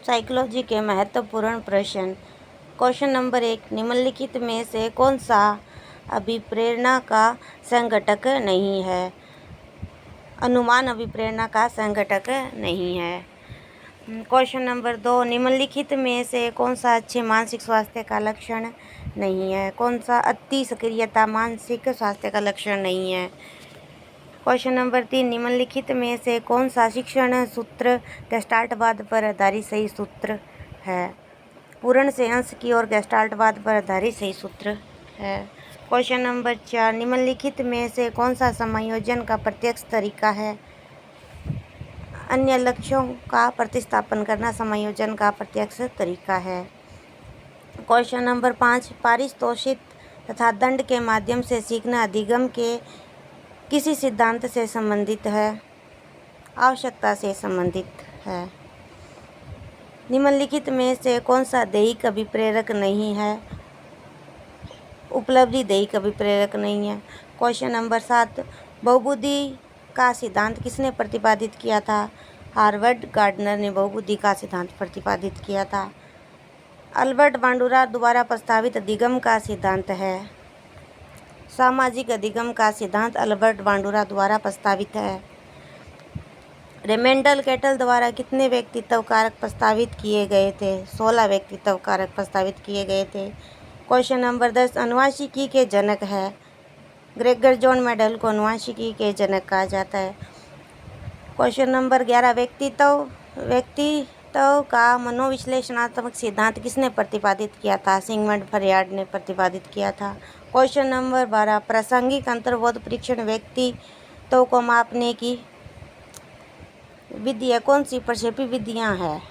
Psychology के महत्वपूर्ण प्रश्न। क्वेश्चन नंबर 1, निम्नलिखित में से कौन सा अभिप्रेरणा का संघटक नहीं है? अनुमान अभिप्रेरणा का संघटक नहीं है। क्वेश्चन नंबर 2, निम्नलिखित में से कौन सा अच्छे मानसिक स्वास्थ्य का लक्षण नहीं है? कौन सा अति सक्रियता मानसिक स्वास्थ्य का लक्षण नहीं है? क्वेश्चन नंबर 3, निम्नलिखित में से कौन सा शिक्षण सूत्र गेस्टाल्टवाद पर आधारित सही सूत्र है? पूर्ण से अंश की ओर गेस्टाल्टवाद पर आधारित सही सूत्र है। क्वेश्चन नंबर 4, निम्नलिखित में से कौन सा समायोजन का प्रत्यक्ष तरीका है? अन्य लक्ष्यों का प्रतिस्थापन करना समायोजन का प्रत्यक्ष तरीका है। क्वेश्चन नंबर 5, पारितोषिक तथा दंड के माध्यम से सीखना अधिगम के किसी सिद्धांत से संबंधित है? आवश्यकता से संबंधित है। निम्नलिखित में से कौन सा दैहिक अभिप्रेरक नहीं है? उपलब्धि दैहिक अभिप्रेरक नहीं है। क्वेश्चन नंबर 7, बहुबुद्धि का सिद्धांत किसने प्रतिपादित किया था? हार्वर्ड गार्डनर ने बहुबुद्धि का सिद्धांत प्रतिपादित किया था। अल्बर्ट बांडुरा द्वारा प्रस्तावित अधिगम का सिद्धांत है। सामाजिक अधिगम का सिद्धांत अल्बर्ट बांडुरा द्वारा प्रस्तावित है। रेमेंडल कैटल द्वारा कितने व्यक्तित्व कारक प्रस्तावित किए गए थे? 16 व्यक्तित्व कारक प्रस्तावित किए गए थे। क्वेश्चन नंबर 10, अनुवांशिकी के जनक है? ग्रेगर जॉन मेंडल को अनुवांशिकी के जनक कहा जाता है। क्वेश्चन नंबर 11, व्यक्तित्व का मनोविश्लेषणात्मक सिद्धांत किसने प्रतिपादित किया था? सिगमंड फ्रॉयड ने प्रतिपादित किया था। क्वेश्चन नंबर 12, प्रासंगिक अंतर्बोध परीक्षण व्यक्तित्व को मापने की विधियाँ कौन सी प्रक्षेपी विधियाँ हैं?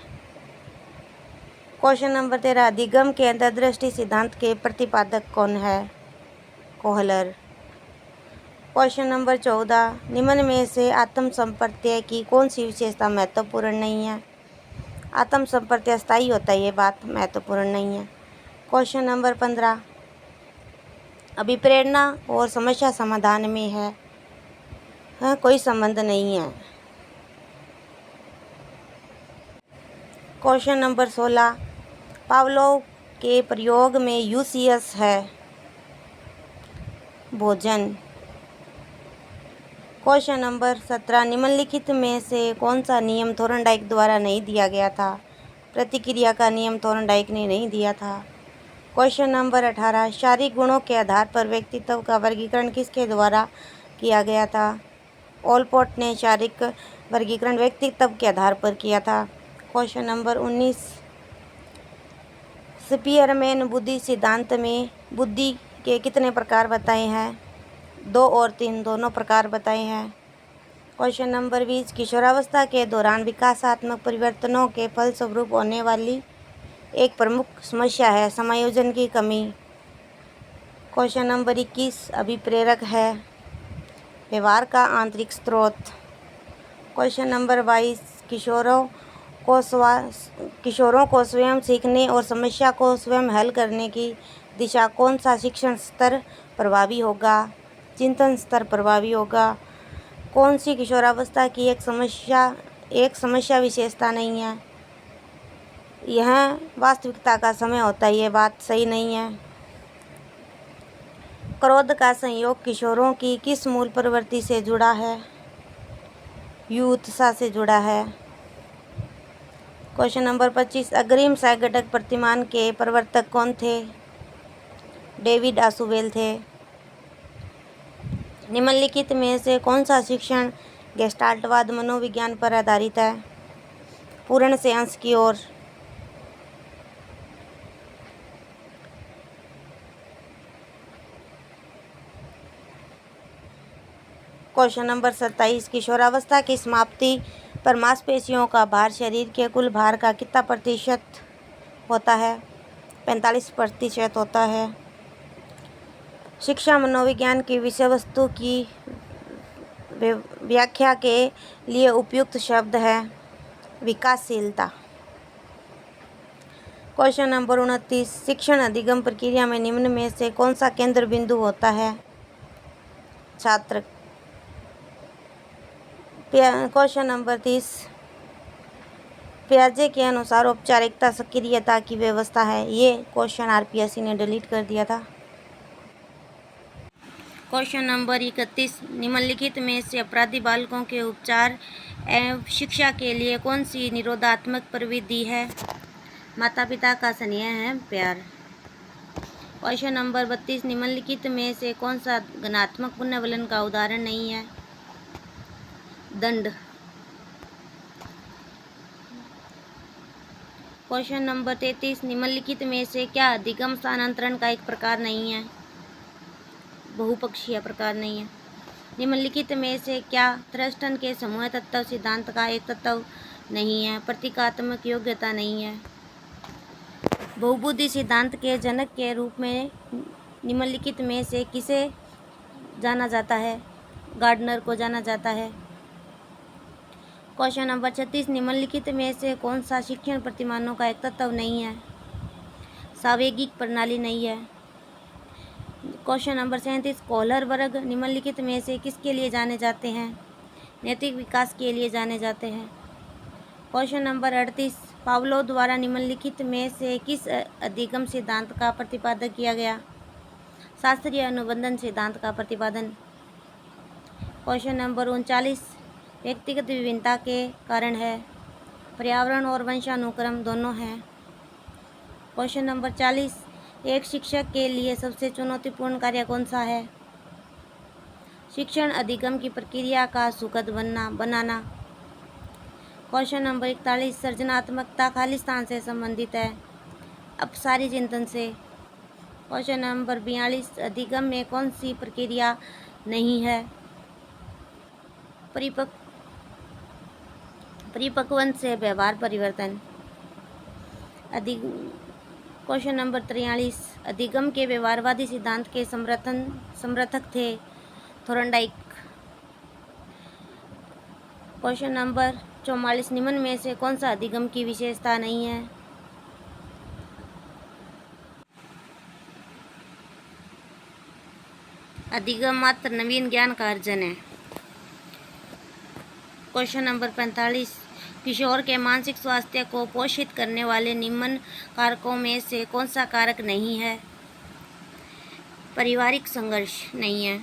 क्वेश्चन नंबर 13, अधिगम के अंतर्दृष्टि सिद्धांत के प्रतिपादक कौन है? कोहलर। क्वेश्चन नंबर 14, निम्न में से आत्म संप्रत्यय की कौन सी विशेषता महत्वपूर्ण नहीं है? आत्म संप्रत्यय स्थायी होता है, ये बात महत्वपूर्ण नहीं है। क्वेश्चन नंबर 15, अभिप्रेरणा और समस्या समाधान में है? कोई संबंध नहीं है। क्वेश्चन नंबर 16, पावलोव के प्रयोग में यूसियस है? भोजन। क्वेश्चन नंबर 17, निम्नलिखित में से कौन सा नियम थोर्नडाइक द्वारा नहीं दिया गया था? प्रतिक्रिया का नियम थोर्नडाइक ने नहीं दिया था। क्वेश्चन नंबर 18, शारीरिक गुणों के आधार पर व्यक्तित्व का वर्गीकरण किसके द्वारा किया गया था? ओलपोर्ट ने शारीरिक वर्गीकरण व्यक्तित्व के आधार पर किया था। क्वेश्चन नंबर 19, स्पीयरमैन बुद्धि सिद्धांत में बुद्धि के कितने प्रकार बताए हैं? 2 और 3 दोनों प्रकार बताए हैं। क्वेश्चन नंबर 20, किशोरावस्था के दौरान विकासात्मक परिवर्तनों के फलस्वरूप होने वाली एक प्रमुख समस्या है समायोजन की कमी। क्वेश्चन नंबर 21, अभिप्रेरक है? व्यवहार का आंतरिक स्रोत। क्वेश्चन नंबर 22, किशोरों को स्वयं सीखने और समस्या को स्वयं हल करने की दिशा कौन सा शिक्षण स्तर प्रभावी होगा? चिंतन स्तर प्रभावी होगा। कौन सी किशोरावस्था की एक समस्या विशेषता नहीं है? यह वास्तविकता का समय होता है, ये बात सही नहीं है। क्रोध का संयोग किशोरों की किस मूल प्रवृत्ति से जुड़ा है? उत्साह से जुड़ा है। क्वेश्चन नंबर 25, अग्रिम सह-घटक प्रतिमान के प्रवर्तक कौन थे? डेविड आशुबेल थे। निम्नलिखित में से कौन सा शिक्षण गेस्टाल्टवाद मनोविज्ञान पर आधारित है? पूर्ण से अंश की ओर। क्वेश्चन नंबर 27, किशोरावस्था की समाप्ति पर मांसपेशियों का भार शरीर के कुल भार का कितना प्रतिशत होता है? 45% होता है। शिक्षा मनोविज्ञान की विषय वस्तु की व्याख्या के लिए उपयुक्त शब्द है? विकासशीलता। क्वेश्चन नंबर 29, शिक्षण अधिगम प्रक्रिया में निम्न में से कौन सा केंद्र बिंदु होता है? छात्र। क्वेश्चन नंबर 30, पियाजे के अनुसार औपचारिकता सक्रियता की व्यवस्था है। ये क्वेश्चन आरपीएससी ने डिलीट कर दिया था। क्वेश्चन नंबर 31, निम्नलिखित में से अपराधी बालकों के उपचार एवं शिक्षा के लिए कौन सी निरोधात्मक प्रविधि है? माता पिता का स्नेह है प्यार। क्वेश्चन नंबर 32, निम्नलिखित में से कौन सा घनात्मक पुनर्वलन का उदाहरण नहीं है? दंड। क्वेश्चन नंबर 33, निम्नलिखित में से क्या अधिगम स्थानांतरण का एक प्रकार नहीं है? बहुपक्षीय प्रकार नहीं है। निम्नलिखित में से क्या थ्रस्टन के समूह तत्व सिद्धांत का एक तत्व नहीं है? प्रतीकात्मक योग्यता नहीं है। बहुबुद्धि सिद्धांत के जनक के रूप में निम्नलिखित में से किसे जाना जाता है? गार्डनर को जाना जाता है। क्वेश्चन नंबर 36, निम्नलिखित में से कौन सा शिक्षण प्रतिमानों का एक तत्व नहीं है? सावेगिक प्रणाली नहीं है। क्वेश्चन नंबर 37, कोहलर वर्ग निम्नलिखित में से किसके लिए जाने जाते हैं? नैतिक विकास के लिए जाने जाते हैं। क्वेश्चन नंबर 38, पावलोव द्वारा निम्नलिखित में से किस अधिगम सिद्धांत का प्रतिपादन किया गया? शास्त्रीय अनुबंधन सिद्धांत का प्रतिपादन। क्वेश्चन नंबर 39, व्यक्तिगत विभिन्नता के कारण है। पर्यावरण और वंशानुक्रम दोनों हैं। क्वेश्चन नंबर 40, एक शिक्षक के लिए सबसे चुनौतीपूर्ण कार्य कौन सा है? शिक्षण अधिगम की प्रक्रिया का सुखद बनाना। क्वेश्चन नंबर 41, सृजनात्मकता खाली स्थान से संबंधित है, अपसारी चिंतन से। क्वेश्चन नंबर 42, अधिगम में कौन सी प्रक्रिया नहीं है? परिपक्वन से व्यवहार परिवर्तन। क्वेश्चन नंबर 43, अधिगम के व्यवहारवादी सिद्धांत के समर्थक थे थोर्नडाइक। क्वेश्चन नंबर 44, निम्न में से कौन सा अधिगम की विशेषता नहीं है? अधिगम मात्र नवीन ज्ञान का अर्जन है। क्वेश्चन नंबर 45, किशोर के मानसिक स्वास्थ्य को पोषित करने वाले निम्न कारकों में से कौन सा कारक नहीं है? पारिवारिक संघर्ष नहीं है।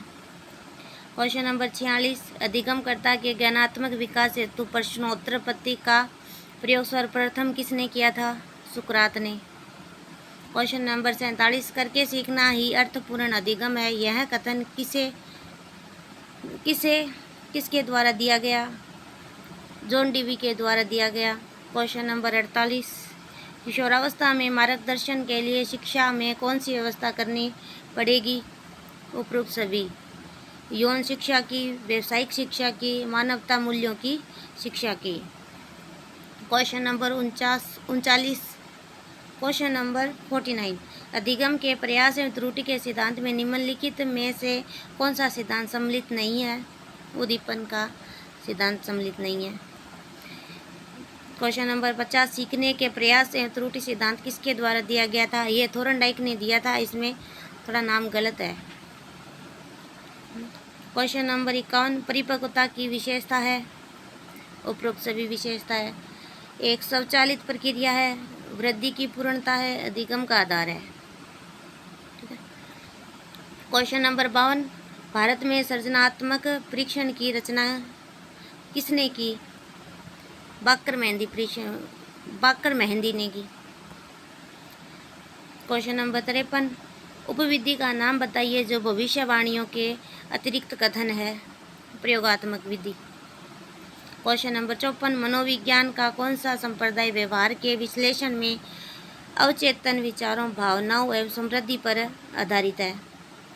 क्वेश्चन नंबर 46, अधिगमकर्ता के ज्ञानात्मक विकास हेतु प्रश्नोत्तर पद्धति का प्रयोग सर्वप्रथम किसने किया था? सुकरात ने। क्वेश्चन नंबर 47, करके सीखना ही अर्थपूर्ण अधिगम है, यह कथन किसके द्वारा दिया गया? जॉन डीवी के द्वारा दिया गया। क्वेश्चन नंबर 48, किशोरावस्था में मार्गदर्शन के लिए शिक्षा में कौन सी व्यवस्था करनी पड़ेगी? उपरोक्त सभी। यौन शिक्षा की, व्यावसायिक शिक्षा की, मानवता मूल्यों की शिक्षा की। क्वेश्चन नंबर 39, क्वेश्चन नंबर 49, अधिगम के प्रयास एवं त्रुटि के सिद्धांत में निम्नलिखित में से कौन सा सिद्धांत सम्मिलित नहीं है? उद्दीपन का सिद्धांत सम्मिलित नहीं है। क्वेश्चन नंबर 50, सीखने के प्रयास एवं त्रुटि सिद्धांत किसके द्वारा दिया गया था? ये थोर्नडाइक ने दिया था, इसमें थोड़ा नाम गलत है। क्वेश्चन नंबर 51, परिपक्वता की विशेषता है? उपरोक्त सभी विशेषता है। एक स्वचालित प्रक्रिया है, वृद्धि की पूर्णता है, अधिगम का आधार है। क्वेश्चन नंबर 52, भारत में सृजनात्मक परीक्षण की रचना किसने की? बाकर मेहंदी ने की। क्वेश्चन नंबर 53, उपविधि का नाम बताइए जो भविष्यवाणियों के अतिरिक्त कथन है। प्रयोगात्मक विधि। क्वेश्चन नंबर 54, मनोविज्ञान का कौन सा संप्रदाय व्यवहार के विश्लेषण में अवचेतन विचारों, भावनाओं एवं समृद्धि पर आधारित है?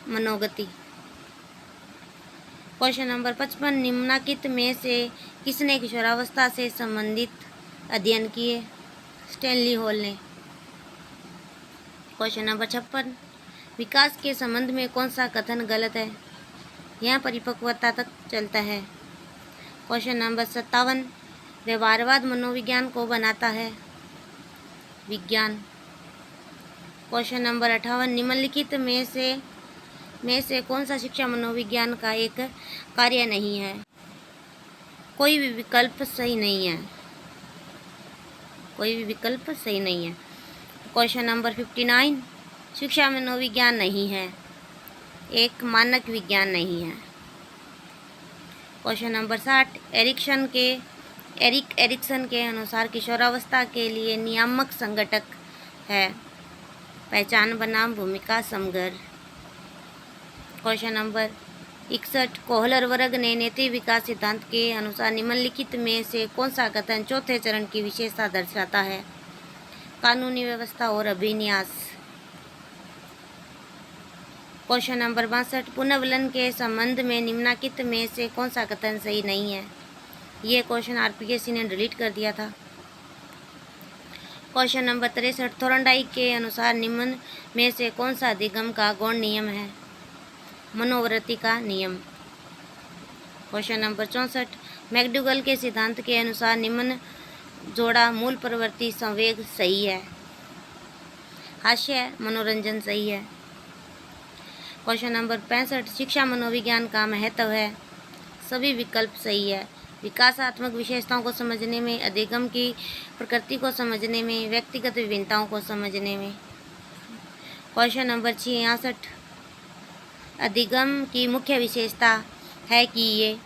मनोगति। क्वेश्चन नंबर 55, निम्नलिखित में से किसने किशोरावस्था से संबंधित अध्ययन किए? स्टैनली हॉल ने। क्वेश्चन नंबर 56, विकास के संबंध में कौन सा कथन गलत है? यह परिपक्वता तक चलता है। क्वेश्चन नंबर 57, व्यवहारवाद मनोविज्ञान को बनाता है? विज्ञान। क्वेश्चन नंबर 58, निम्नलिखित में से कौन सा शिक्षा मनोविज्ञान का एक कार्य नहीं है? कोई भी विकल्प सही नहीं है। कोई भी विकल्प सही नहीं है। क्वेश्चन नंबर 59, शिक्षा मनोविज्ञान नहीं है, एक मानक विज्ञान नहीं है। क्वेश्चन नंबर 60, एरिक एरिक्सन के अनुसार किशोरावस्था के लिए नियामक संगठक है। पहचान बनाम भूमिका समग्र। क्वेश्चन नंबर 61, कोहलर वर्ग ने नैतिक विकास सिद्धांत के अनुसार निम्नलिखित में से कौन सा कथन चौथे चरण की विशेषता दर्शाता है? कानूनी व्यवस्था और अभिन्यास। क्वेश्चन नंबर 62, पुनर्वलन के संबंध में निम्नलिखित में से कौन सा कथन सही नहीं है? ये क्वेश्चन आरपीएससी ने डिलीट कर दिया था। क्वेश्चन नंबर 63, थोरनडाइक के अनुसार निम्न में से कौन सा अधिगम का गौण नियम है? मनोवृत्ति का नियम। क्वेश्चन नंबर 64, मैकडूगल के सिद्धांत के अनुसार निम्न जोड़ा मूल प्रवृत्ति संवेग सही है। हास्य मनोरंजन सही है। क्वेश्चन नंबर 65, शिक्षा मनोविज्ञान का महत्व है। सभी विकल्प सही है। विकासात्मक विशेषताओं को समझने में, अधिगम की प्रकृति को समझने में, व्यक्तिगत विभिन्नताओं को समझने में। क्वेश्चन नंबर 66, अधिगम की मुख्य विशेषता है कि ये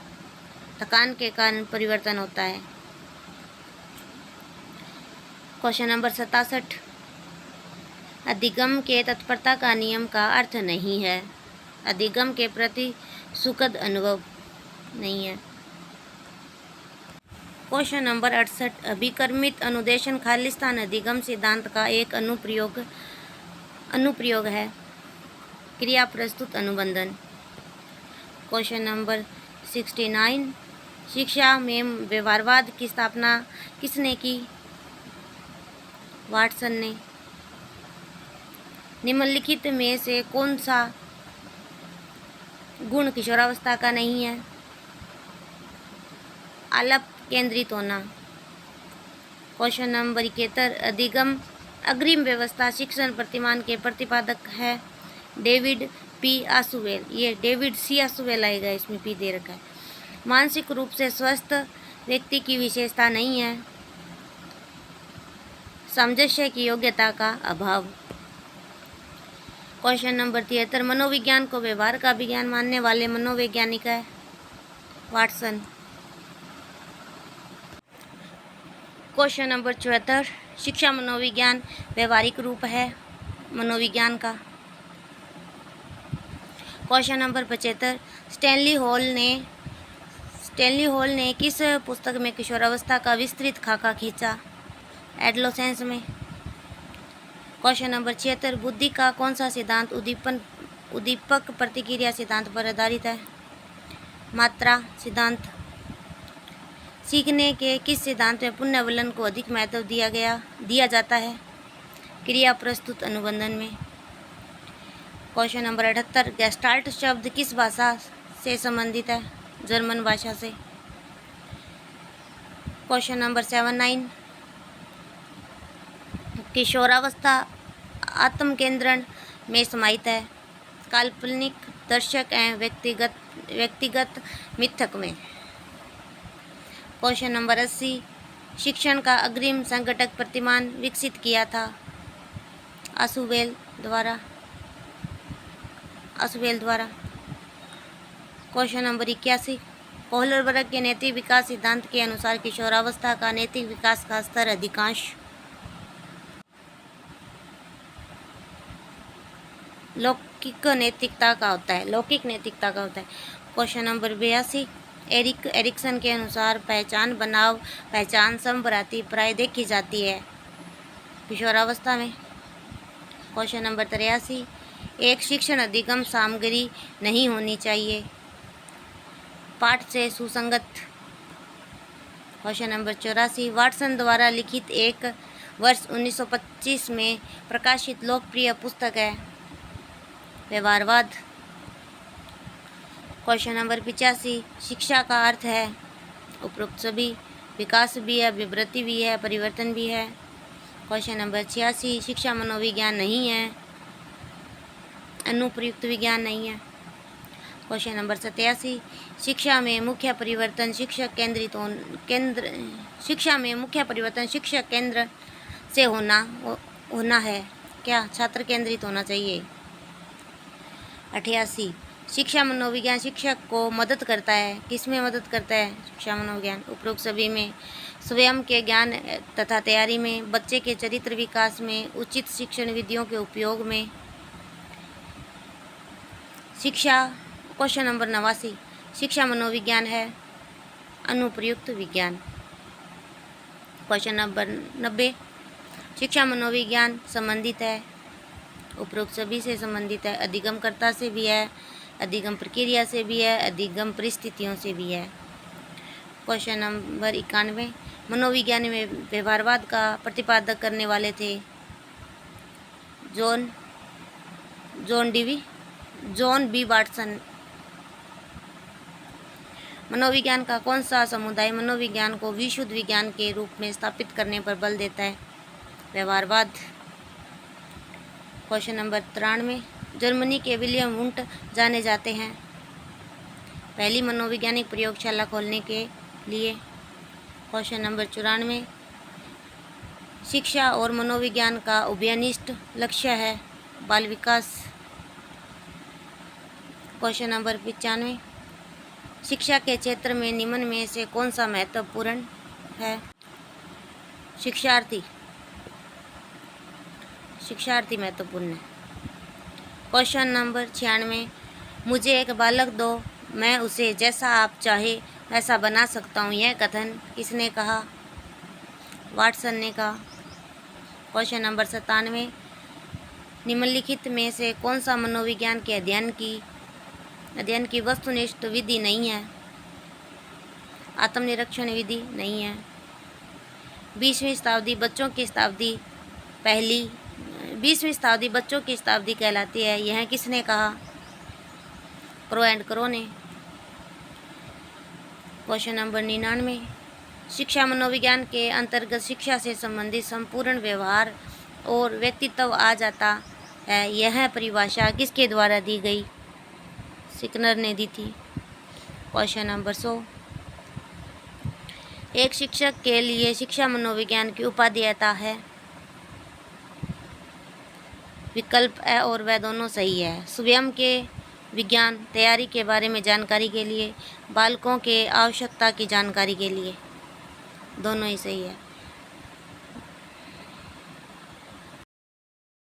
थकान के कारण परिवर्तन होता है। क्वेश्चन नंबर 67, अधिगम के तत्परता का नियम का अर्थ नहीं है। अधिगम के प्रति सुखद अनुभव नहीं है। क्वेश्चन नंबर 68, अभिकर्मित अनुदेशन खालिस्तान अधिगम सिद्धांत का एक अनुप्रयोग है। क्रिया प्रस्तुत अनुबंधन। क्वेश्चन नंबर 69, शिक्षा में व्यवहारवाद की स्थापना किसने की? वाटसन ने। निम्नलिखित में से कौन सा गुण किशोरावस्था का नहीं है? आलाप केंद्रित होना। क्वेश्चन नंबर 71, अधिगम अग्रिम व्यवस्था शिक्षण प्रतिमान के प्रतिपादक है। David P Ausubel. ये डेविड सी आसुवेल आएगा, इसमें पी दे रखा है। मानसिक रूप से स्वस्थ व्यक्ति की विशेषता नहीं है। सामंजस्य की योग्यता का अभाव। क्वेश्चन नंबर 73, मनोविज्ञान को व्यवहार का विज्ञान मानने वाले मनोवैज्ञानिक है। वाटसन। क्वेश्चन नंबर 74, शिक्षा मनोविज्ञान व्यवहारिक रूप है मनोविज्ञान का। क्वेश्चन नंबर 75, स्टैनली हॉल ने किस पुस्तक में किशोरावस्था का विस्तृत खाका खींचा? एडोलेसेंस में। क्वेश्चन नंबर 76, बुद्धि का कौन सा सिद्धांत उद्दीपक प्रतिक्रिया सिद्धांत पर आधारित है? मात्रा सिद्धांत। सीखने के किस सिद्धांत में पुनर्वलन को अधिक महत्व दिया जाता है? क्रिया प्रस्तुत अनुबंधन में। क्वेश्चन नंबर 78, गेस्टाल्ट शब्द किस भाषा से संबंधित है? जर्मन भाषा से। क्वेश्चन नंबर 79, किशोरावस्था आत्मकेंद्रण में समाहित है। काल्पनिक दर्शक एवं व्यक्तिगत मिथक में। क्वेश्चन नंबर 80, शिक्षण का अग्रिम संगठक प्रतिमान विकसित किया था? आसुवेल द्वारा। क्वेश्चन नंबर 81, कोहलर वर्ग के नैतिक विकास सिद्धांत के अनुसार किशोरावस्था का नैतिक विकास का स्तर अधिकांश लौकिक नैतिकता का होता है। क्वेश्चन नंबर 82, एरिक एरिक्सन के अनुसार पहचान बनाम पहचान समभ्रांति प्राय देखी जाती है किशोरावस्था में। क्वेश्चन नंबर 83, एक शिक्षण अधिगम सामग्री नहीं होनी चाहिए, पाठ से सुसंगत। क्वेश्चन नंबर 84, वाटसन द्वारा लिखित एक वर्ष 1925 में प्रकाशित लोकप्रिय पुस्तक है व्यवहारवाद। क्वेश्चन नंबर 85, शिक्षा का अर्थ है उपरोक्त सभी, विकास भी है, विवृत्ति भी है, परिवर्तन भी है। क्वेश्चन नंबर 86, शिक्षा मनोविज्ञान नहीं है, अनुप्रयुक्त विज्ञान नहीं है। क्वेश्चन नंबर 87, शिक्षा में मुख्य परिवर्तन शिक्षा में मुख्य परिवर्तन शिक्षक केंद्र से होना है क्या? छात्र केंद्रित होना चाहिए। 88 शिक्षा मनोविज्ञान शिक्षक को मदद करता है। किसमें मदद करता है शिक्षा मनोविज्ञान? उपरोक्त सभी में। स्वयं के ज्ञान तथा तैयारी में, बच्चे के चरित्र विकास में, उचित शिक्षण विधियों के उपयोग में। शिक्षा क्वेश्चन नंबर 89 शिक्षा मनोविज्ञान है अनुप्रयुक्त विज्ञान। क्वेश्चन नंबर 90 शिक्षा मनोविज्ञान संबंधित है, उपरोक्त सभी से संबंधित है। अधिगमकर्ता से भी है, अधिगम प्रक्रिया से भी है, अधिगम परिस्थितियों से भी है। क्वेश्चन नंबर 91 मनोविज्ञान में व्यवहारवाद का प्रतिपादक करने वाले थे जॉन बी वाटसन। मनोविज्ञान का कौन सा समुदाय मनोविज्ञान को विशुद्ध विज्ञान के रूप में स्थापित करने पर बल देता है? व्यवहारवाद। क्वेश्चन नंबर 93 जर्मनी के विलियम वुंट जाने जाते हैं पहली मनोवैज्ञानिक प्रयोगशाला खोलने के लिए। क्वेश्चन नंबर 94 शिक्षा और मनोविज्ञान का उभयनिष्ठ लक्ष्य है बाल विकास। क्वेश्चन नंबर 95 शिक्षा के क्षेत्र में निम्न में से कौन सा महत्वपूर्ण है? शिक्षार्थी महत्वपूर्ण है। क्वेश्चन नंबर 96 मुझे एक बालक दो, मैं उसे जैसा आप चाहे वैसा बना सकता हूँ, यह कथन किसने कहा? वाटसन ने कहा। क्वेश्चन नंबर 97 निम्नलिखित में से कौन सा मनोविज्ञान के अध्ययन की वस्तुनिष्ठ विधि नहीं है? आत्मनिरीक्षण विधि नहीं है। 20वीं शताब्दी बच्चों की शताब्दी कहलाती है, यह किसने कहा? क्रो एंड क्रो ने। क्वेश्चन नंबर 99 शिक्षा मनोविज्ञान के अंतर्गत शिक्षा से संबंधित संपूर्ण व्यवहार और व्यक्तित्व आ जाता है, यह परिभाषा किसके द्वारा दी गई? स्किनर ने दी थी। क्वेश्चन नंबर 100 एक शिक्षक के लिए शिक्षा मनोविज्ञान की उपाधि आता है। विकल्प ए और वह दोनों सही है। स्वयं के विज्ञान तैयारी के बारे में जानकारी के लिए, बालकों के आवश्यकता की जानकारी के लिए, दोनों ही सही है।